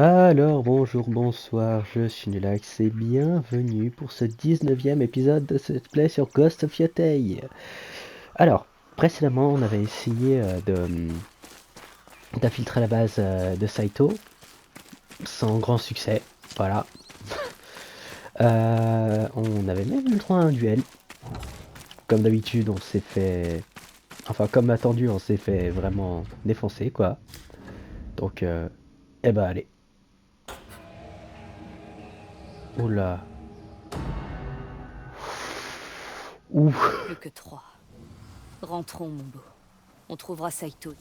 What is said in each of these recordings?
Alors, bonjour, bonsoir, je suis Nulax et bienvenue pour ce 19e épisode de ce Let's Play sur Ghost of Yotei. Alors, précédemment, on avait essayé d'infiltrer la base de Saito, sans grand succès, voilà. On avait même eu le droit à un duel. Comme d'habitude, on s'est fait... Enfin, comme attendu, on s'est fait vraiment défoncer, quoi. Donc, eh ben, allez. Oula. Ouf. Plus que 3. Rentrons, mon beau. On trouvera Saito.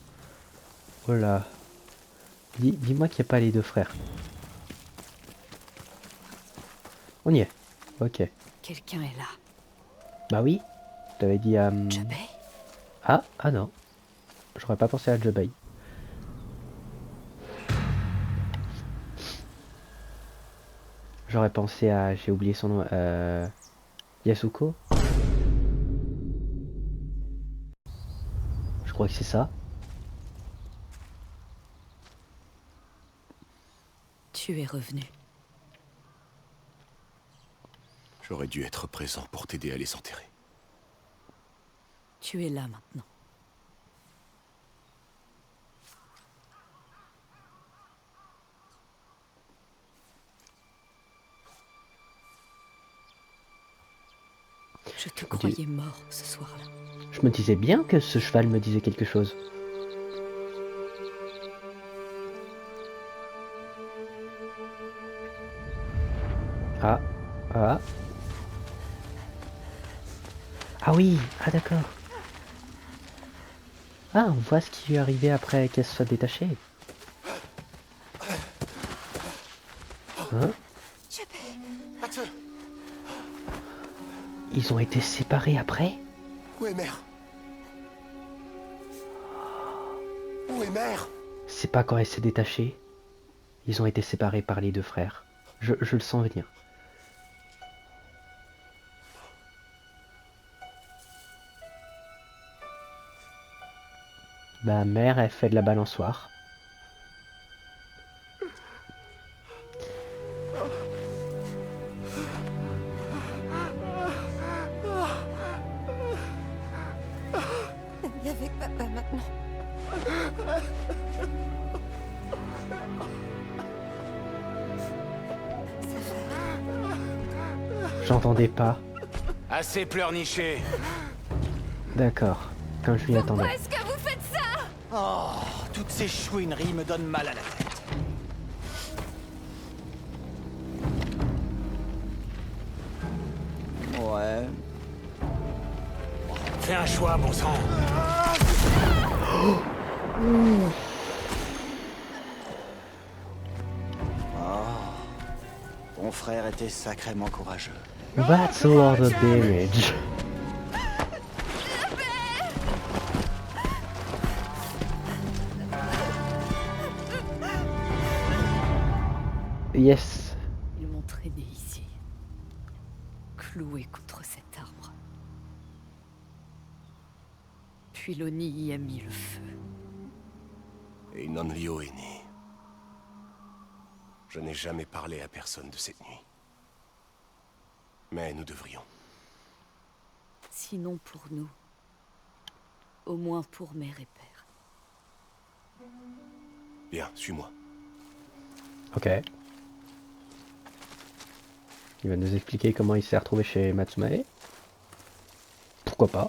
Oula. Dis-moi qu'il n'y a pas les deux frères. On y est. Ok. Quelqu'un est là. Bah oui. Je t'avais dit Jabei? Ah non. J'aurais pas pensé à Jabei. J'aurais pensé à... J'ai oublié son nom. Yasuko. Je crois que c'est ça. Tu es revenu. J'aurais dû être présent pour t'aider à les enterrer. Tu es là maintenant. Je te croyais mort ce soir-là. Je me disais bien que ce cheval me disait quelque chose. Ah. Ah. Ah oui. Ah d'accord. Ah, on voit ce qui lui est arrivé après qu'elle se soit détachée. Hein? Mathieu, Ils ont été séparés après? où est mère? Où est mère? C'est pas quand elle s'est détachée. Ils ont été séparés par les deux frères. Je le sens venir. Bah mère, elle fait de la balançoire. Et avec papa maintenant. J'entendais pas. Assez pleurniché. D'accord. Comme je m'y attendais. Est-ce que vous faites ça? Oh, toutes ces chouineries me donnent mal à la tête. Ouais. Fais un choix, bon sang. Ton frère était sacrément courageux. That's a lot of damage. Yes. Ils m'ont traîné ici. Cloué contre cet arbre. Puis Loni y a mis le feu. Et Nanlio est né. Je n'ai jamais parlé à personne de cette nuit. Mais nous devrions. Sinon pour nous. Au moins pour mère et père. Bien, suis-moi. Ok. Il va nous expliquer comment il s'est retrouvé chez Matsumae. Pourquoi pas.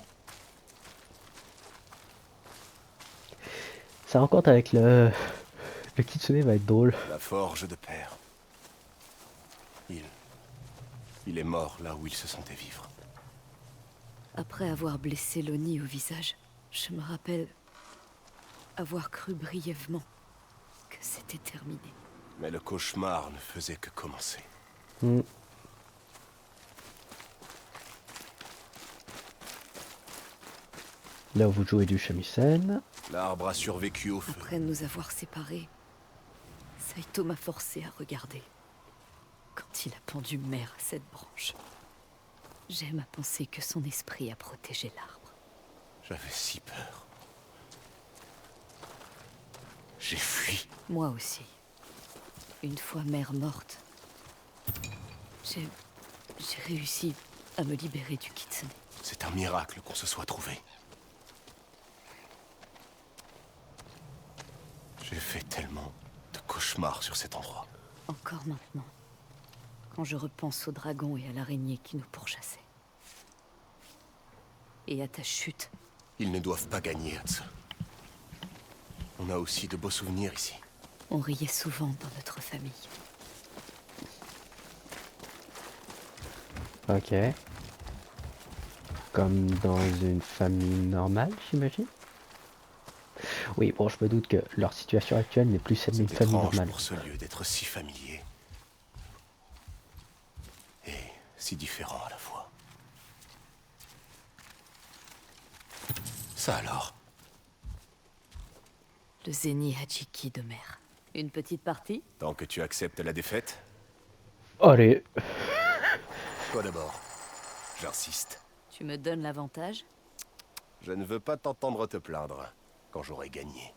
Sa rencontre avec le Kitsune va être drôle. La forge de père. Il est mort là où il se sentait vivre. Après avoir blessé Loni au visage, je me rappelle avoir cru brièvement que c'était terminé. Mais le cauchemar ne faisait que commencer. Hmm. Là où vous jouez du shamisen. L'arbre a survécu au feu. Après nous avoir séparés, Saito m'a forcé à regarder. Quand il a pendu mère à cette branche, j'aime à penser que son esprit a protégé l'arbre. J'avais si peur. J'ai fui. Moi aussi. Une fois mère morte, j'ai réussi à me libérer du Kitsune. C'est un miracle qu'on se soit trouvé. J'ai fait tellement de cauchemars sur cet endroit. Encore maintenant, quand je repense au dragon et à l'araignée qui nous pourchassaient. Et à ta chute. Ils ne doivent pas gagner, Hatsu. On a aussi de beaux souvenirs ici. On riait souvent dans notre famille. Ok. Comme dans une famille normale, j'imagine. Oui, bon, je me doute que leur situation actuelle n'est plus celle d'une C'est famille étrange normale. pour ce lieu d'être si familier. Et si différent à la fois. Ça alors? Le Zeni Hachiki de mer. Une petite partie? Tant que tu acceptes la défaite? Allez. Toi d'abord. J'insiste. Tu me donnes l'avantage? Je ne veux pas t'entendre te plaindre quand j'aurai gagné.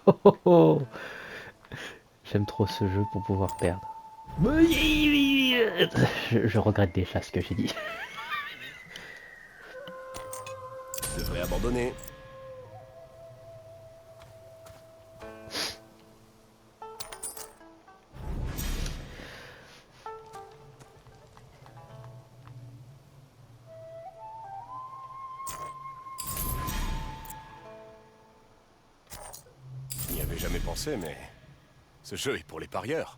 Oh, oh, oh. J'aime trop ce jeu pour pouvoir perdre. Je regrette déjà ce que j'ai dit. Je devrais abandonner. Je n'y avais jamais pensé, mais ce jeu est pour les parieurs.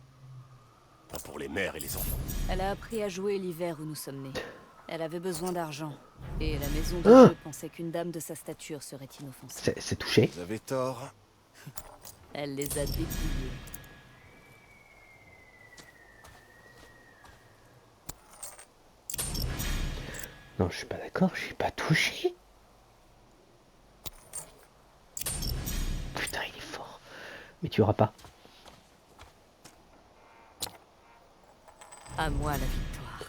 Pas pour les mères et les enfants. Elle a appris à jouer l'hiver où nous sommes nés. Elle avait besoin d'argent. Et la maison de Ah jeu pensait qu'une dame de sa stature serait inoffensive. C'est touché. Vous avez tort. Elle les a dépouillés. Non, je suis pas d'accord, je suis pas touché. Putain, il est fort. Mais tu auras pas. À moi la victoire.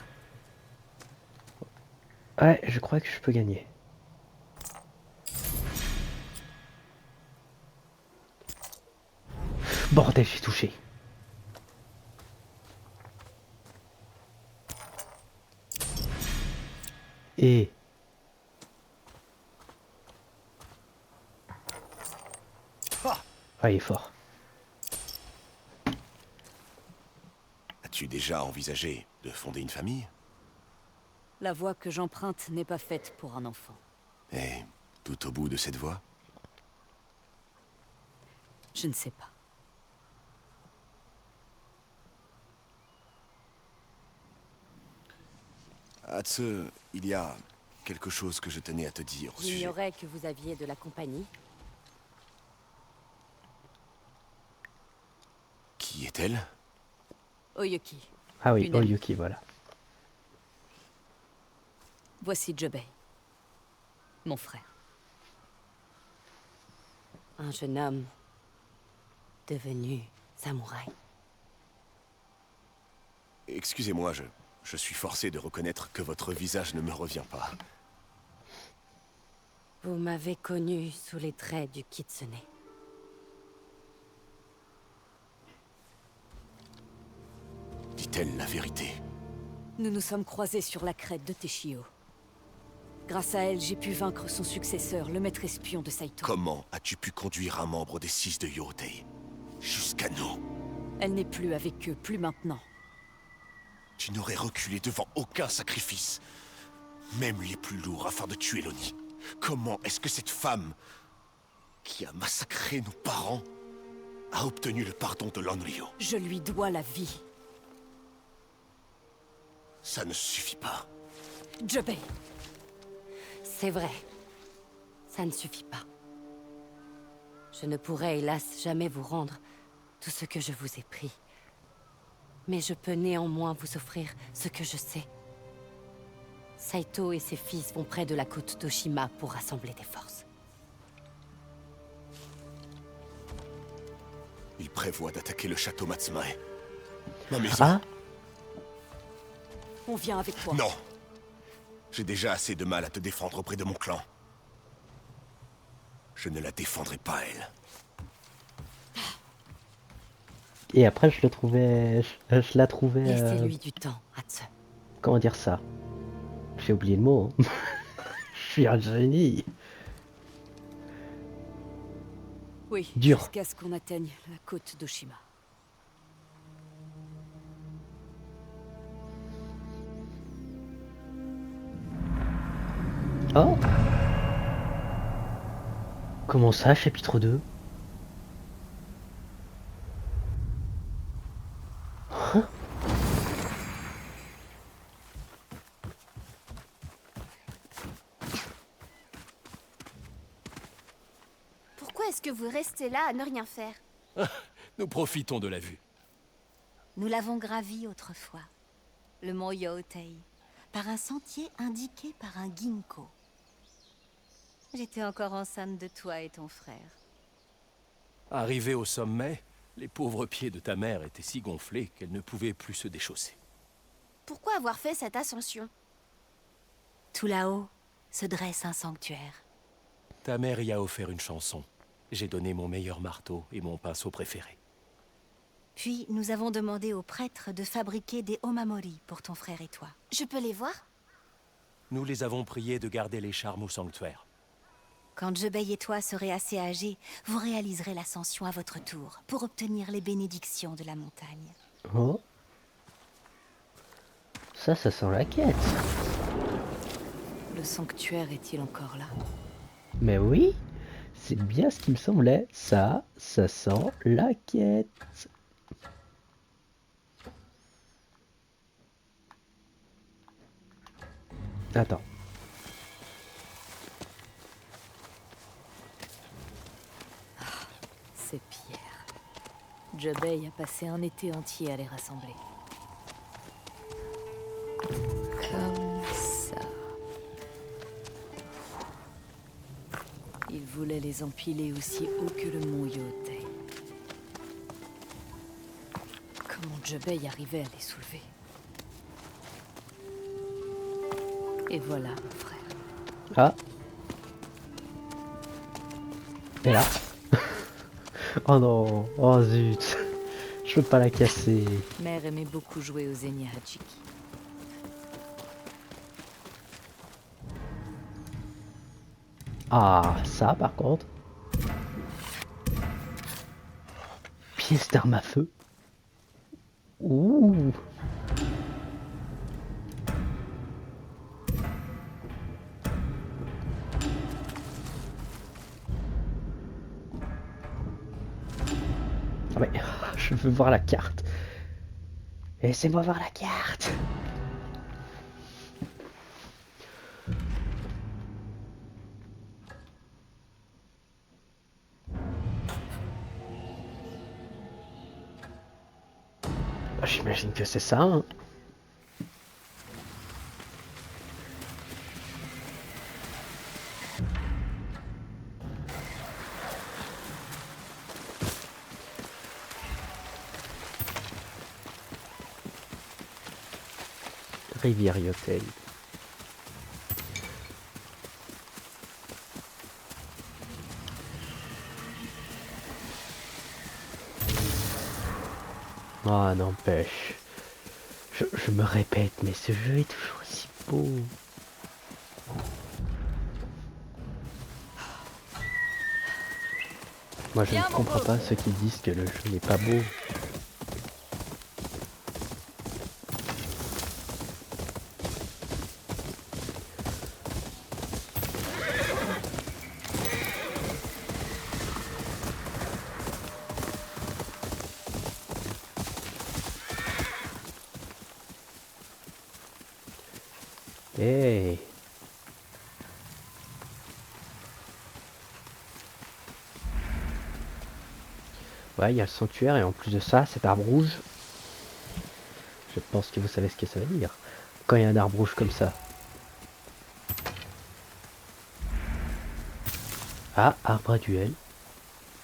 Ouais, je crois que je peux gagner. Bordel, j'ai touché. Et... Ah, il est fort. As-tu déjà envisagé de fonder une famille? La voie que j'emprunte n'est pas faite pour un enfant. Et tout au bout de cette voie? Je ne sais pas. Hatsu, il y a quelque chose que je tenais à te dire au sujet. J'ignorais que vous aviez de la compagnie. Qui est-elle? Oyuki, Ah oui, Une amie. Oyuki, voilà. voici Jubei. Mon frère. Un jeune homme devenu samouraï. Excusez-moi, je suis forcé de reconnaître que votre visage ne me revient pas. Vous m'avez connu sous les traits du Kitsune. Dit-elle la vérité? Nous nous sommes croisés sur la crête de Teshio. Grâce à elle, j'ai pu vaincre son successeur, le maître espion de Saito. Comment as-tu pu conduire un membre des 6 de Yorotei jusqu'à nous? Elle n'est plus avec eux, plus maintenant. Tu n'aurais reculé devant aucun sacrifice, même les plus lourds, afin de tuer Loni. Comment est-ce que cette femme, qui a massacré nos parents, a obtenu le pardon de l'Onryo? Je lui dois la vie. Ça ne suffit pas. Jubei, C'est vrai. Ça ne suffit pas. Je ne pourrai hélas jamais vous rendre tout ce que je vous ai pris. Mais je peux néanmoins vous offrir ce que je sais. Saito et ses fils vont près de la côte d'Oshima pour rassembler des forces. Il prévoit d'attaquer le château Matsumae. Ma maison. Ah, on vient avec toi. Non. J'ai déjà assez de mal à te défendre auprès de mon clan. Je ne la défendrai pas, elle. Et après, je le trouvais. Je la trouvais. Laissez-lui du temps, Hatse. Comment dire ça? J'ai oublié le mot, hein. Je suis un génie. Oui, Dur. jusqu'à ce qu'on atteigne la côte d'Oshima. Oh. Comment ça, chapitre 2? Pourquoi est-ce que vous restez là à ne rien faire? Nous profitons de la vue. Nous l'avons gravi autrefois, le mont Yootei, par un sentier indiqué par un ginkgo. J'étais encore enceinte de toi et ton frère. Arrivé au sommet, les pauvres pieds de ta mère étaient si gonflés qu'elle ne pouvait plus se déchausser. Pourquoi avoir fait cette ascension? Tout là-haut se dresse un sanctuaire. Ta mère y a offert une chanson. J'ai donné mon meilleur marteau et mon pinceau préféré. Puis nous avons demandé aux prêtres de fabriquer des omamori pour ton frère et toi. Je peux les voir? Nous les avons priés de garder les charmes au sanctuaire. Quand Jebei et toi serez assez âgés, vous réaliserez l'ascension à votre tour pour obtenir les bénédictions de la montagne. Oh. Ça sent la quête. Le sanctuaire est-il encore là? Mais oui, c'est bien ce qui me semblait. Ça sent la quête. Attends. Ces pierres. Jebei a passé un été entier à les rassembler. Comme ça. Il voulait les empiler aussi haut que le mont Yootei. Comment Jebei arrivait à les soulever? Et voilà, mon frère. Ah. Et là. Oh non. Oh zut. Je peux pas la casser. Mère aimait beaucoup jouer aux Enya Hachiki. Ah, ça par contre. Pièce d'arme à feu. Ouh. Ah mais je veux voir la carte. Laissez-moi voir la carte. Bah, j'imagine que c'est ça, hein. Rivière Yottei. Ah, n'empêche. Je me répète, mais ce jeu est toujours si beau. Moi, je ne comprends pas ceux qui disent que le jeu n'est pas beau. Hey. Ouais, il y a le sanctuaire et en plus de ça, cet arbre rouge. Je pense que vous savez ce que ça veut dire. Quand il y a un arbre rouge comme ça. Ah, arbre à duel.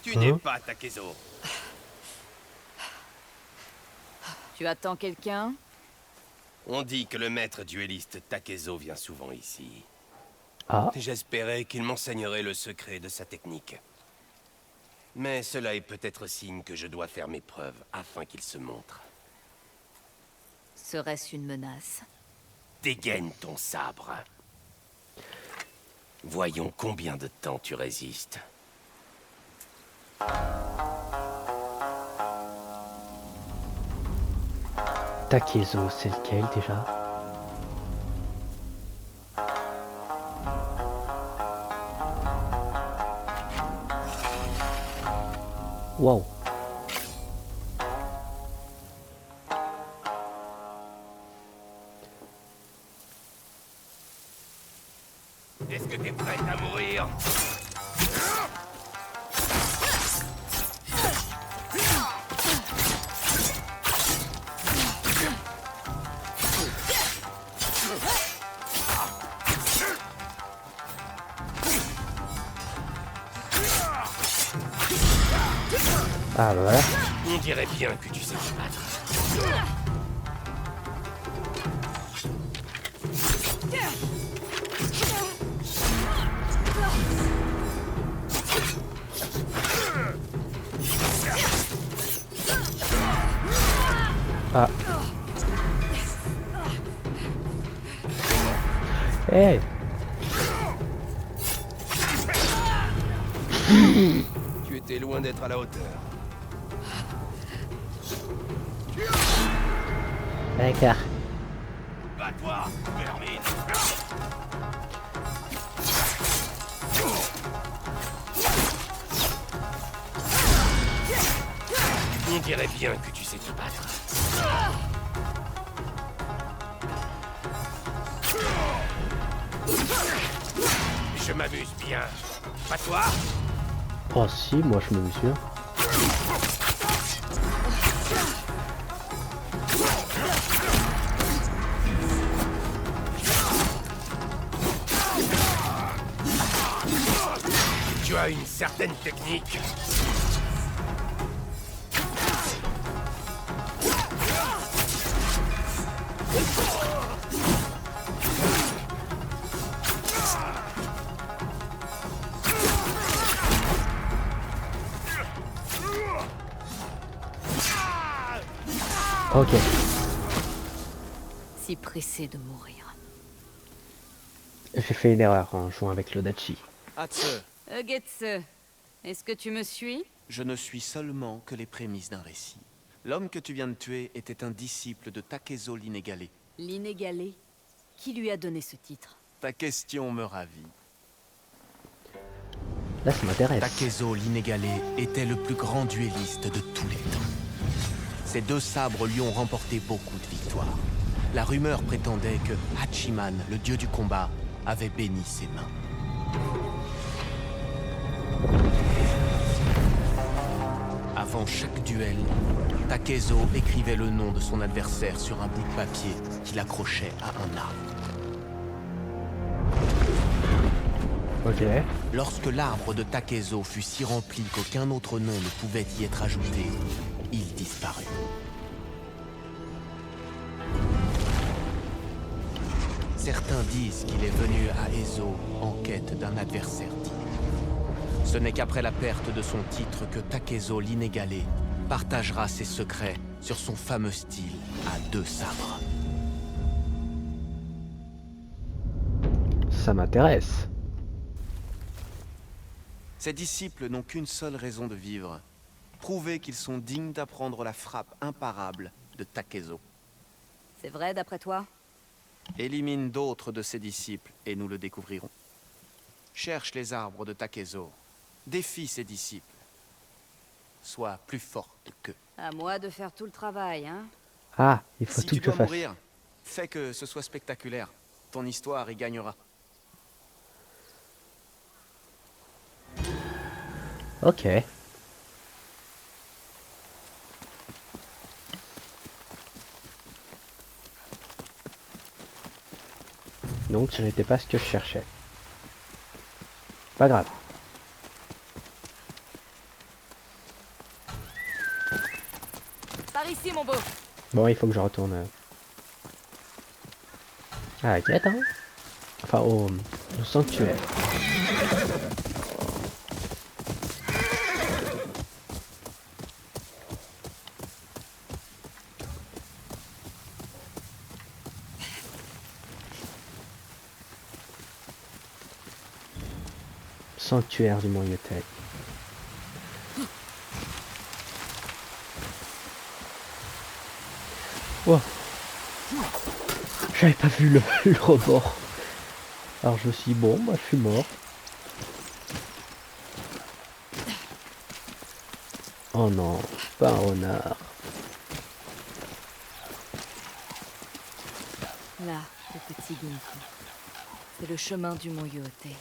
Tu n'es pas Takezo. Tu attends quelqu'un? On dit que le maître duelliste Takezo vient souvent ici. Ah, J'espérais qu'il m'enseignerait le secret de sa technique. Mais cela est peut-être signe que je dois faire mes preuves afin qu'il se montre. Serait-ce une menace? Dégaine ton sabre. Voyons combien de temps tu résistes. Takezo, c'est lequel déjà? Wow. Est-ce que t'es prête à mourir? Ah bah voilà. On dirait bien que tu sais te battre. Ah. Hey. Tu étais loin d'être à la hauteur. D'accord. Bats-toi, vermine. On dirait bien que tu sais te battre. Je m'amuse bien. Pas toi? Oh si, moi je me suis. Tu as une certaine technique. Ok. Si pressé de mourir. J'ai fait une erreur en jouant avec l'Odachi. Hatse, Getse, est-ce que tu me suis? je ne suis seulement que les prémices d'un récit. L'homme que tu viens de tuer était un disciple de Takezo l'Inégalé. L'inégalé. Qui lui a donné ce titre? Ta question me ravit. Là ça m'intéresse. Takezo l'Inégalé était le plus grand duelliste de tous les temps. Ses 2 sabres lui ont remporté beaucoup de victoires. La rumeur prétendait que Hachiman, le dieu du combat, avait béni ses mains. Avant chaque duel, Takezo écrivait le nom de son adversaire sur un bout de papier qu'il accrochait à un arbre. Ok. Lorsque l'arbre de Takezo fut si rempli qu'aucun autre nom ne pouvait y être ajouté, il disparut. Certains disent qu'il est venu à Ezo en quête d'un adversaire digne. Ce n'est qu'après la perte de son titre que Takezo l'Inégalé partagera ses secrets sur son fameux style à 2 sabres. Ça m'intéresse. Ses disciples n'ont qu'une seule raison de vivre. Prouver qu'ils sont dignes d'apprendre la frappe imparable de Takezo. C'est vrai d'après toi? Élimine d'autres de ses disciples et nous le découvrirons. Cherche les arbres de Takezo. Défie ses disciples. Sois plus forte qu'eux. À moi de faire tout le travail, hein? Ah, il faut Si tout tu que je dois fasse. mourir, fais que ce soit spectaculaire. Ton histoire y gagnera. Ok. Donc ce n'était pas ce que je cherchais. Pas grave. Par ici, mon beau. Bon, il faut que je retourne à la quête, hein. Enfin, au sanctuaire. Sanctuaire du Mont Yotei. Oh. J'avais pas vu le rebord. Alors je me suis dit, bon, bah je suis mort. Oh non, pas un renard. Là, le petit Ginkgo. C'est le chemin du mont Yotei.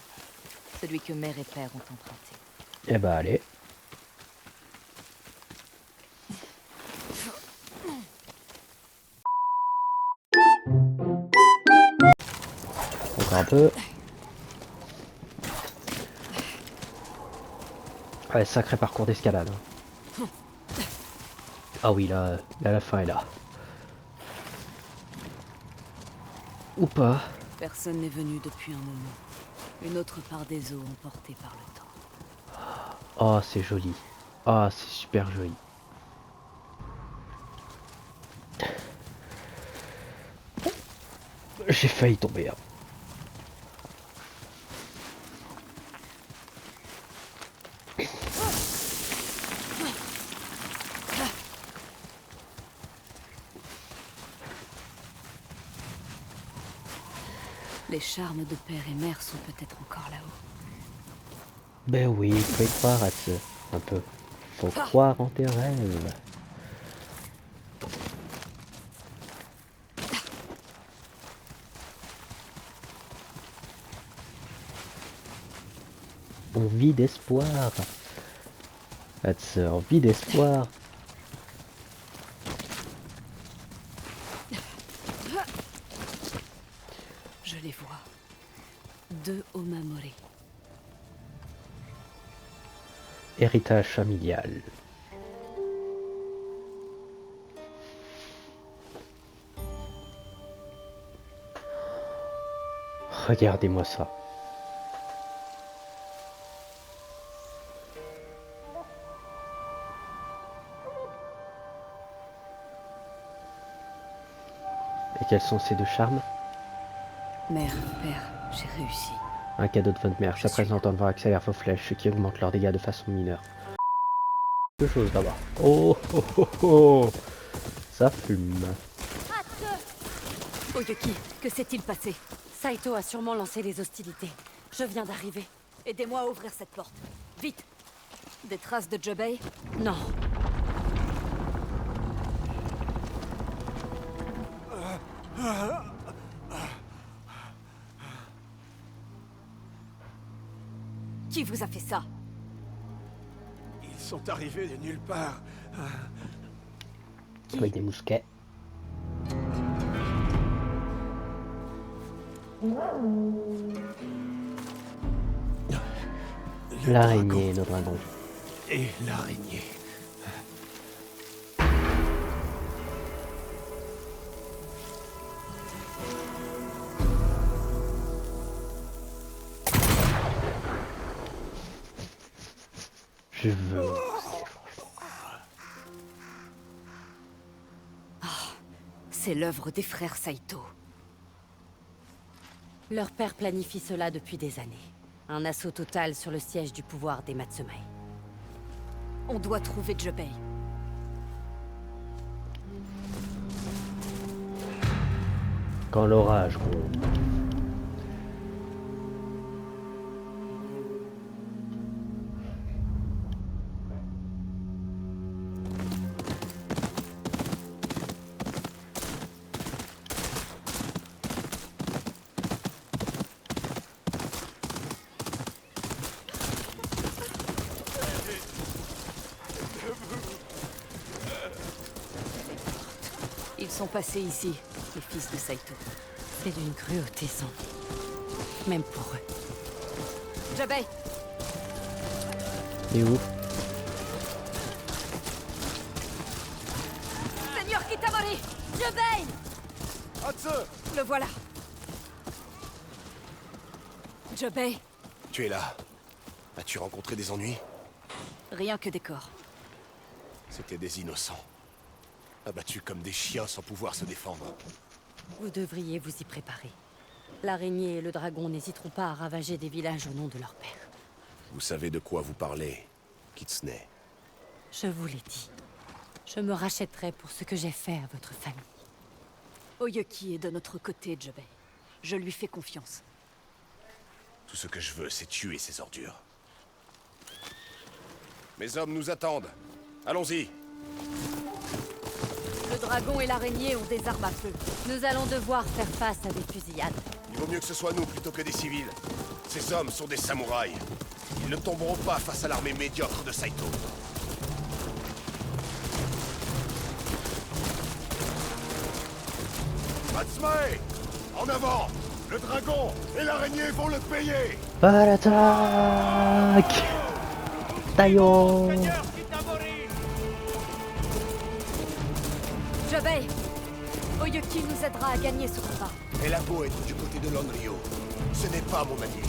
Celui que mère et père ont emprunté. Eh bah allez. Encore un peu. Ouais, sacré parcours d'escalade. Ah oui, là, la fin est là. Ou pas. Personne n'est venu depuis un moment. Une autre part des eaux emportée par le temps. Oh, c'est joli. Ah, c'est super joli. J'ai failli tomber. Hein. Les charmes de père et mère sont peut-être encore là-haut. Ben oui, faut y croire à ce... Un peu. Faut croire en tes rêves. On vit d'espoir. On vit d'espoir. Je les vois. 2 Omamori. Héritage familial. Regardez-moi ça. Et quels sont ces deux charmes? Mère, père, j'ai réussi. Un cadeau de votre mère. Ça présente en devant accélère vos flèches, ce qui augmente leurs dégâts de façon mineure. Deux choses d'abord. Oh, oh, oh, oh. Ça fume. Oyuki, que s'est-il passé? Saito a sûrement lancé les hostilités. Je viens d'arriver. Aidez-moi à ouvrir cette porte. Vite! Des traces de Jubei? Non. Qui vous a fait ça? Ils sont arrivés de nulle part. Avec des mousquets. L'araignée, le dragon. Et l'araignée. Je veux. C'est l'œuvre des frères Saito. Leur père planifie cela depuis des années. Un assaut total sur le siège du pouvoir des Matsumae. On doit trouver Jubei. Quand l'orage gronde. Ils sont passés ici, les fils de Saito. C'est d'une cruauté sans nom. Même pour eux. Jubei! Et où? Seigneur Kitamori! Jubei! Le voilà. Jubei, Tu es là. As-tu rencontré des ennuis? rien que des corps. C'étaient des innocents. Abattus comme des chiens sans pouvoir se défendre. Vous devriez vous y préparer. L'araignée et le dragon n'hésiteront pas à ravager des villages au nom de leur père. Vous savez de quoi vous parlez, Kitsune. Je vous l'ai dit. Je me rachèterai pour ce que j'ai fait à votre famille. Oyuki est de notre côté, Jubei. Je lui fais confiance. Tout ce que je veux, c'est tuer ces ordures. Mes hommes nous attendent. Allons-y. Le dragon et l'araignée ont des armes à feu. Nous allons devoir faire face à des fusillades. Il vaut mieux que ce soit nous plutôt que des civils. Ces hommes sont des samouraïs. Ils ne tomberont pas face à l'armée médiocre de Saito. Matsumae! En avant! Le dragon et l'araignée vont le payer! À l'attaque! Taillon! Jubei! Oyuki nous aidera à gagner ce combat. Elle a beau être du côté de l'Onryo. Ce n'est pas mon allié.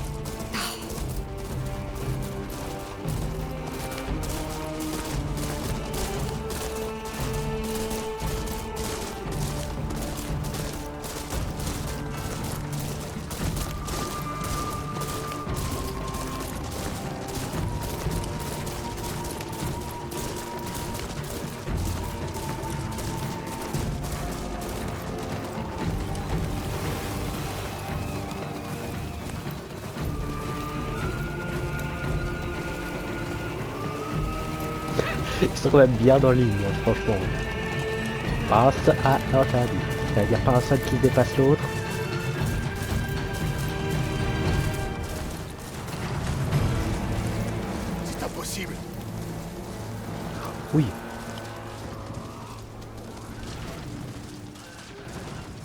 Ils sont quand même bien dans ligne, hein, franchement. Passe à l'interdit. Il n'y a pas un seul qui dépasse l'autre. C'est impossible. Oui.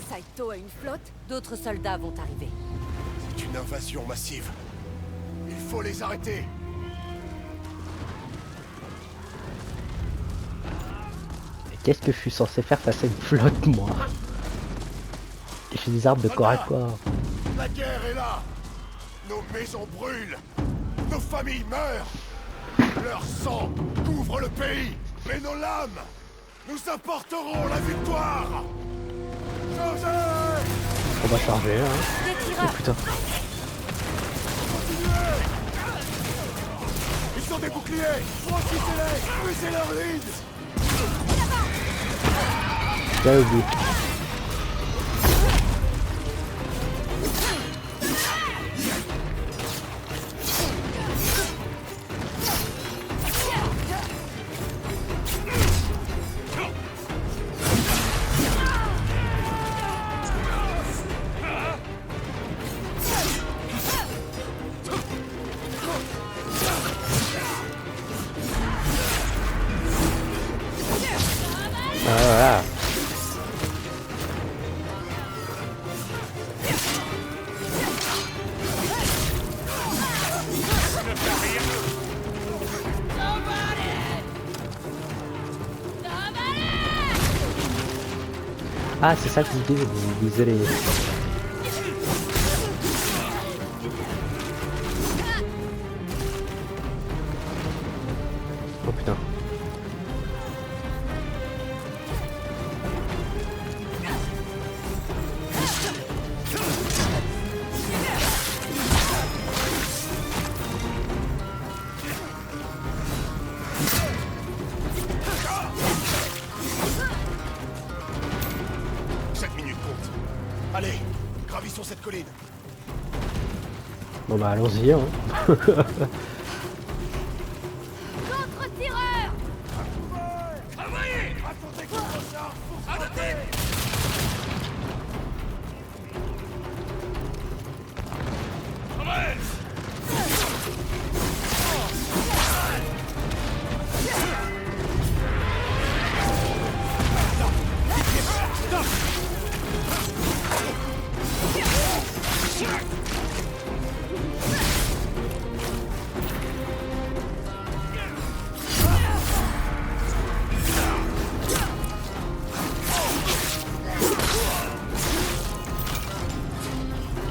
Saito a une flotte? D'autres soldats vont arriver. C'est une invasion massive. Il faut les arrêter. Qu'est-ce que je suis censé faire face à une flotte, moi? J'ai des armes de corps à corps. La guerre est là. Nos maisons brûlent. Nos familles meurent. Leur sang couvre le pays. Mais nos lames nous apporteront la victoire. Chargez! On va charger, hein. Des Oh tireurs! putain. Ils sont des boucliers. Franchissez-les. Brisez leur ligne. J'avais oublié. Ah, voilà. Ah, c'est ça que vous visez les... Oh putain. Chaque minute compte. Allez, gravissons cette colline. Bon bah allons-y, hein. Contre-tireur! Affrontez contre ça. Arrêtez!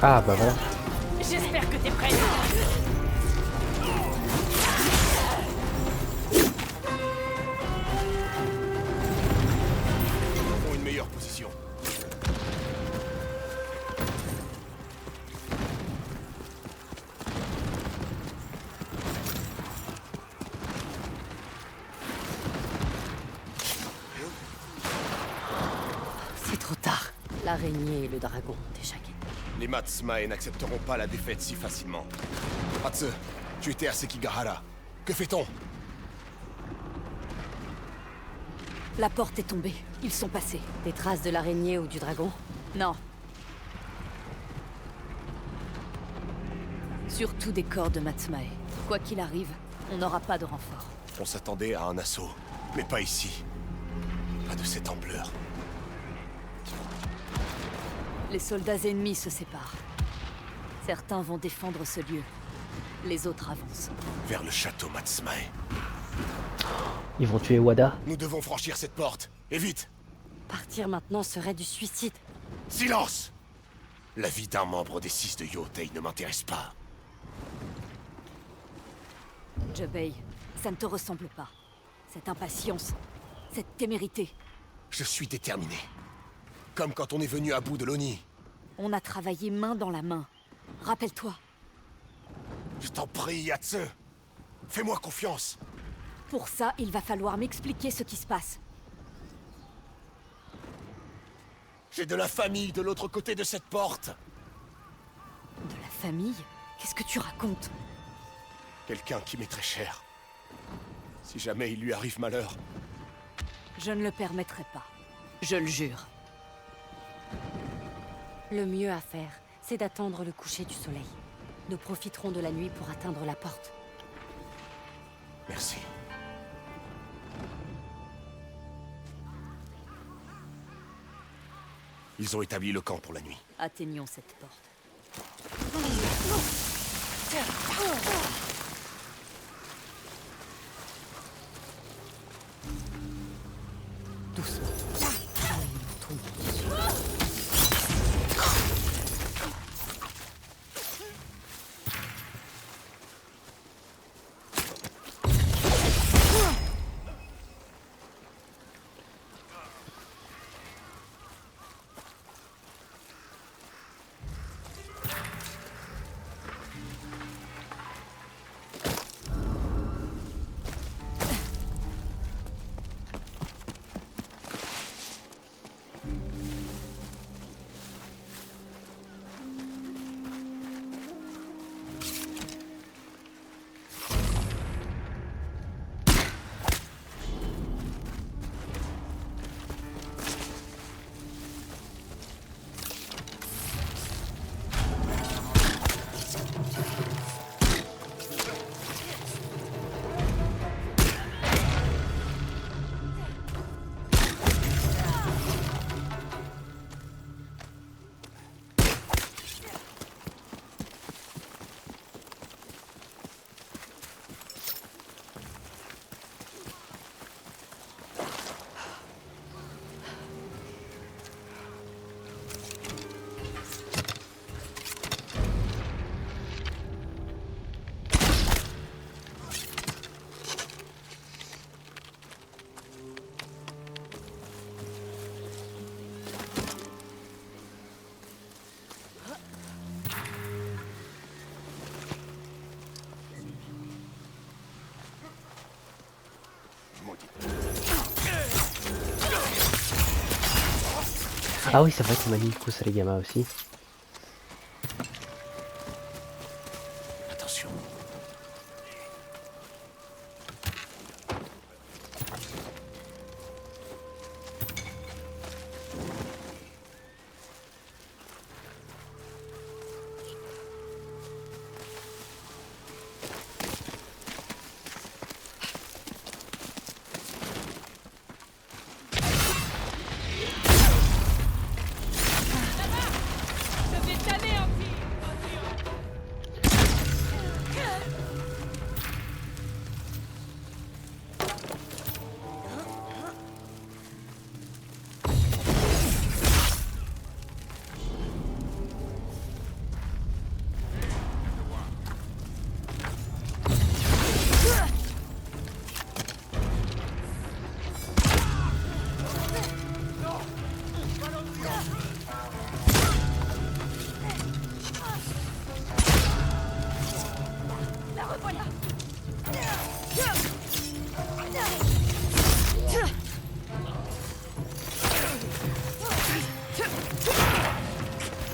Ah bah voilà. J'espère que t'es prête. Pour une meilleure position. Trop tard. L'araignée et le dragon ont déjà gagné. Les Matsumae n'accepteront pas la défaite si facilement. Hatsu, tu étais à Sekigahara. Que fait-on? La porte est tombée. Ils sont passés. Des traces de l'araignée ou du dragon? Non. Surtout des corps de Matsumae. Quoi qu'il arrive, on n'aura pas de renfort. On s'attendait à un assaut, mais pas ici. Pas de cette ampleur. Les soldats ennemis se séparent. Certains vont défendre ce lieu. Les autres avancent. Vers le château Matsumae. Ils vont tuer Wada. Nous devons franchir cette porte. Et vite! Partir maintenant serait du suicide. Silence! La vie d'un membre des 6 de Yotei ne m'intéresse pas. Jubei, ça ne te ressemble pas. Cette impatience, cette témérité. Je suis déterminé. Comme quand on est venu à bout de l'Oni. On a travaillé main dans la main. Rappelle-toi. Je t'en prie, Hatsu. Fais-moi confiance. Pour ça, il va falloir m'expliquer ce qui se passe. J'ai de la famille de l'autre côté de cette porte. De la famille? Qu'est-ce que tu racontes? Quelqu'un qui m'est très cher. Si jamais il lui arrive malheur, Je ne le permettrai pas. Je le jure. Le mieux à faire, c'est d'attendre le coucher du soleil. Nous profiterons de la nuit pour atteindre la porte. merci. Ils ont établi le camp pour la nuit. Atteignons cette porte. Doucement. Ah oui, c'est vrai qu'on m'a dit Kusarigama aussi. Attention.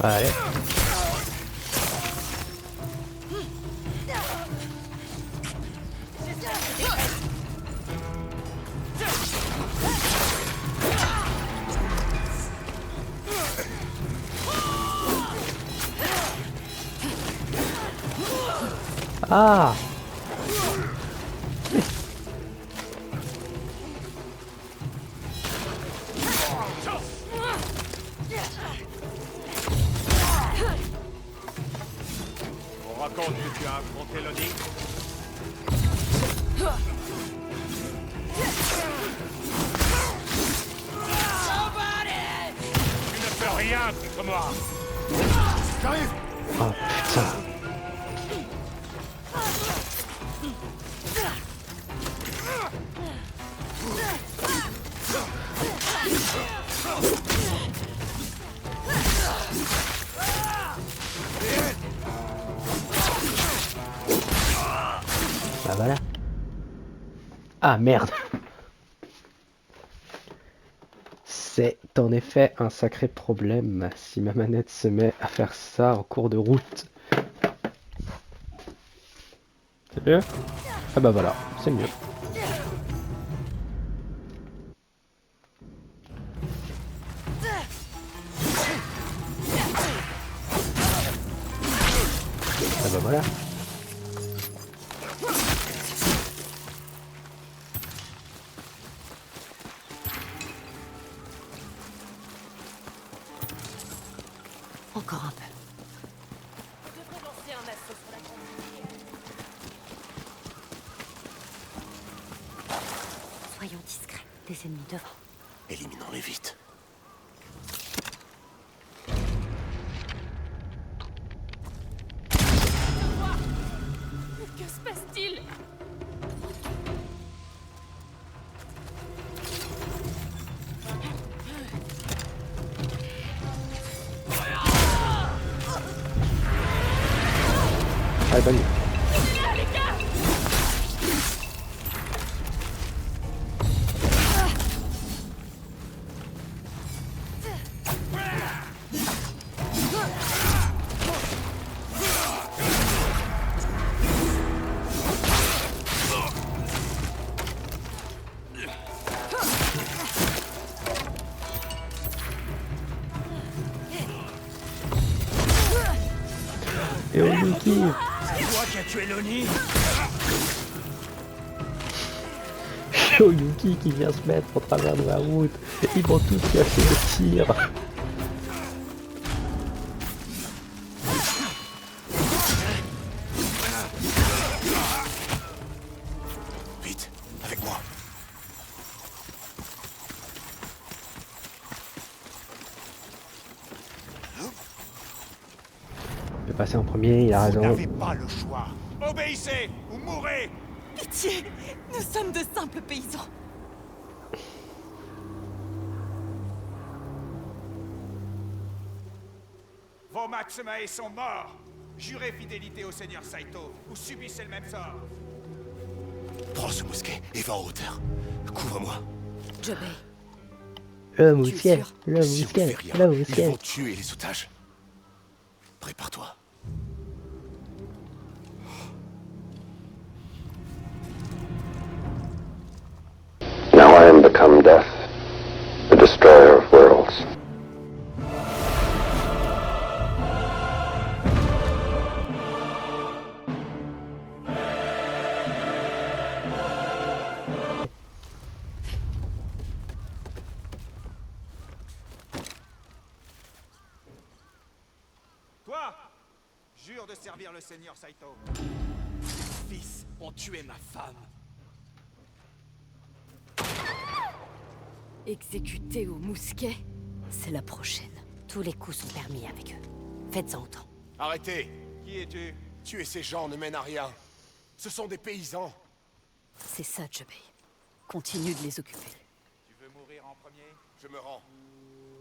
Allez. Ah! On raconte que tu as affronté Lonnie. Tu ne peux rien contre moi. J'arrive. Oh putain! Bah voilà. Ah merde. C'est en effet un sacré problème si ma manette se met à faire ça en cours de route. C'est mieux? Ah bah voilà, c'est mieux. Ah bah voilà. Encore un peu. Soyons discrets. Des ennemis devant. Éliminons-les vite. Que se passe-t-il? Allez, bonne nuit. Et Oyuki! C'est toi qui as tué Lonnie. Oyuki qui vient se mettre au travers de la route. Ils vont tous casser le tir. Vite, avec moi. Je vais passer en premier, il a Vous raison. n'avez pas le choix. Obéissez ou mourrez. Pitié! Nous sommes de simples paysans. Vos Matsumae sont morts. Jurez fidélité au seigneur Saito ou subissez le même sort. Prends ce mousquet et va en hauteur. Couvre-moi. Jobei, Le es mousquet, sûr? le Si on ne mousquet, fait rien, le ils mousquet. vont tuer les otages. Prépare-toi. Now I am become death, the destroyer of worlds. Toi, jure de servir le seigneur Saito. Fils ont tué ma femme. exécuté au mousquet, c'est la prochaine. Tous les coups sont permis avec eux. Faites-en autant. Arrêtez. Qui es-tu? Tuer ces gens ne mène à rien. Ce sont des paysans. C'est ça, Jobei. Continue de les occuper. Tu veux mourir en premier? Je me rends.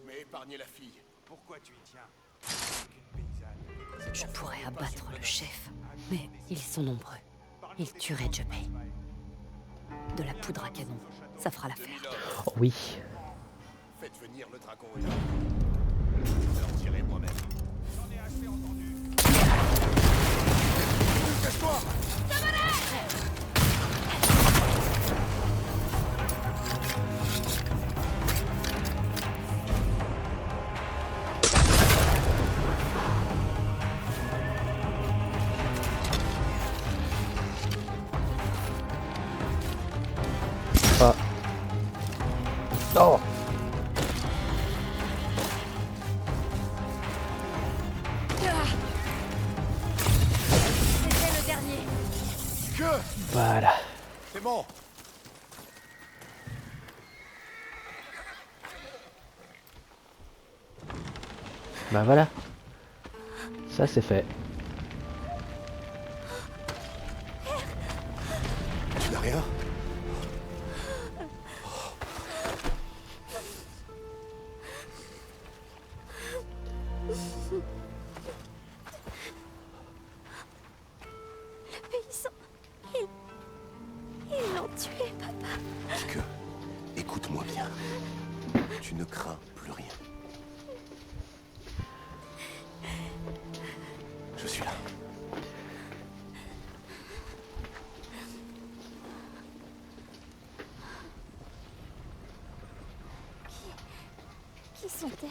Mais épargnez la fille. Pourquoi tu y tiens? Aucune paysanne. Je pourrais abattre le chef, mais Ils sont nombreux. Ils tueraient Jobei. de la poudre à canon, ça fera l'affaire. Oh oui. Faites venir le dragon là. leur tirer moi-même. J'en ai assez entendu. Cache-toi! Ah. Oh. C'était le dernier. Que? Voilà. C'est bon. Bah voilà. Ça c'est fait. Tu n'as rien? Le paysan, ils l'ont tué, papa. Que? Écoute-moi bien. Tu ne crains plus rien. Je suis là. Qui sont-elles?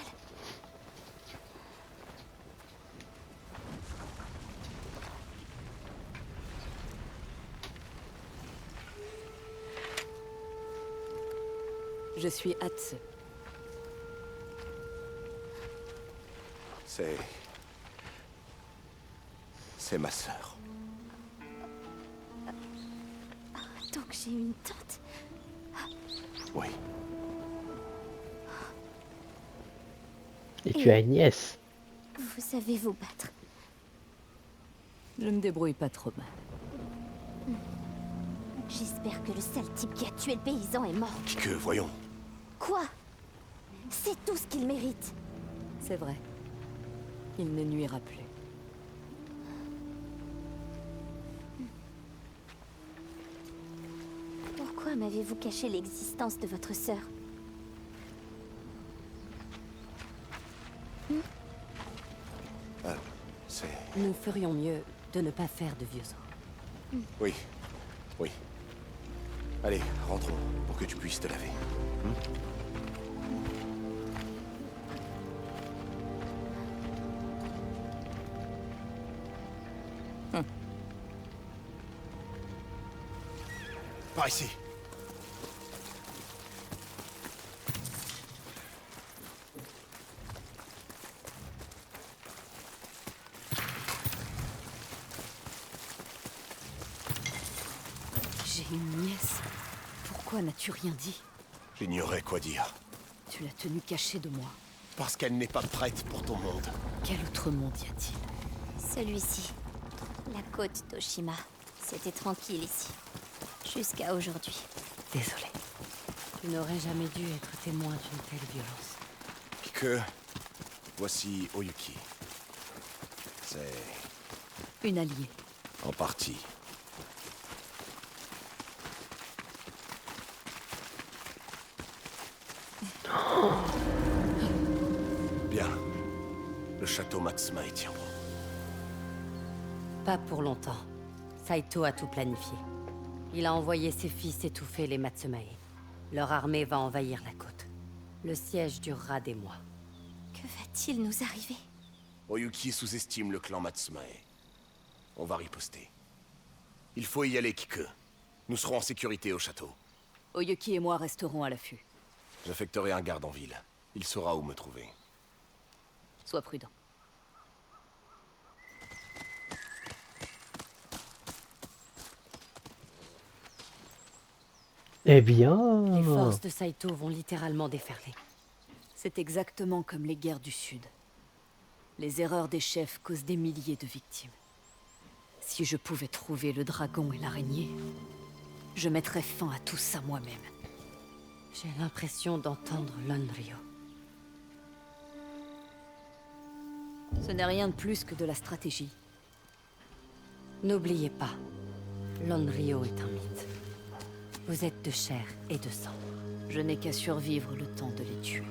Je suis Hatse. C'est ma sœur. Donc j'ai une tante. Oui. Et tu as une nièce. Vous savez vous battre. Je me débrouille pas trop mal. J'espère que le sale type qui a tué le paysan est mort. Que, voyons. Quoi? C'est tout ce qu'il mérite. C'est vrai. Il ne nuira plus. Pourquoi m'avez-vous caché l'existence de votre sœur? C'est... Nous ferions mieux de ne pas faire de vieux os. Oui. Oui. Allez, rentrons, pour que tu puisses te laver. Par ici. J'ai une nièce. Pourquoi n'as-tu rien dit? J'ignorais quoi dire. Tu l'as tenue cachée de moi. Parce qu'elle n'est pas prête pour ton monde. Quel autre monde y a-t-il? Celui-ci. La côte d'Oshima. C'était tranquille ici. Jusqu'à aujourd'hui. Désolée. Tu n'aurais jamais dû être témoin d'une telle violence. Que... Voici Oyuki. C'est... Une alliée. en partie. Bien. Le château Matsumae tient bon. Pas pour longtemps. Saito a tout planifié. Il a envoyé ses fils étouffer les Matsumae. Leur armée va envahir la côte. Le siège durera des mois. Que va-t-il nous arriver? Oyuki sous-estime le clan Matsumae. On va riposter. Il faut y aller, Kike. Nous serons en sécurité au château. Oyuki et moi resterons à l'affût. J'affecterai un garde en ville. Il saura où me trouver. Sois prudent. Eh bien... Les forces de Saito vont littéralement déferler. C'est exactement comme les guerres du Sud. Les erreurs des chefs causent des milliers de victimes. Si je pouvais trouver le dragon et l'araignée, je mettrais fin à tout ça moi-même. J'ai l'impression d'entendre l'Onryo. Ce n'est rien de plus que de la stratégie. N'oubliez pas, l'Onryo est un mythe. Vous êtes de chair et de sang. Je n'ai qu'à survivre le temps de les tuer.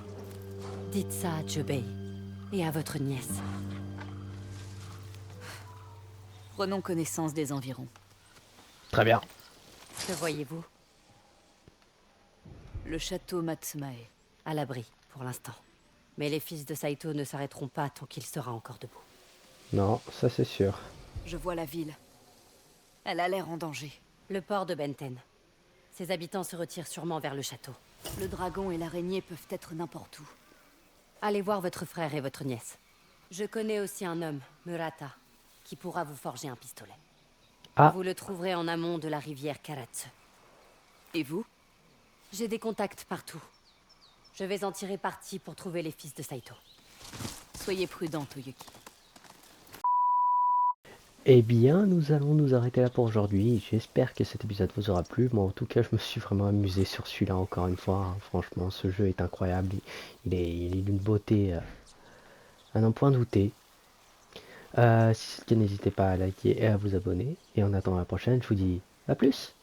Dites ça à Jubei. Et à votre nièce. Prenons connaissance des environs. Très bien. Que voyez-vous? Le château Matsumae. À l'abri, pour l'instant. Mais les fils de Saito ne s'arrêteront pas tant qu'il sera encore debout. Non, ça c'est sûr. Je vois la ville. Elle a l'air en danger. Le port de Benten. Ses habitants se retirent sûrement vers le château. Le dragon et l'araignée peuvent être n'importe où. Allez voir votre frère et votre nièce. Je connais aussi un homme, Murata, qui pourra vous forger un pistolet. Ah. Vous le trouverez en amont de la rivière Karatsu. Et vous? J'ai des contacts partout. Je vais en tirer parti pour trouver les fils de Saito. Soyez prudent, Toyuki. Eh bien, nous allons nous arrêter là pour aujourd'hui. J'espère que cet épisode vous aura plu. Moi, en tout cas, je me suis vraiment amusé sur celui-là, encore une fois. Hein. Franchement, ce jeu est incroyable. Il est d'une beauté à n'en point douter. Si c'est le cas, n'hésitez pas à liker et à vous abonner. Et en attendant la prochaine, je vous dis à plus.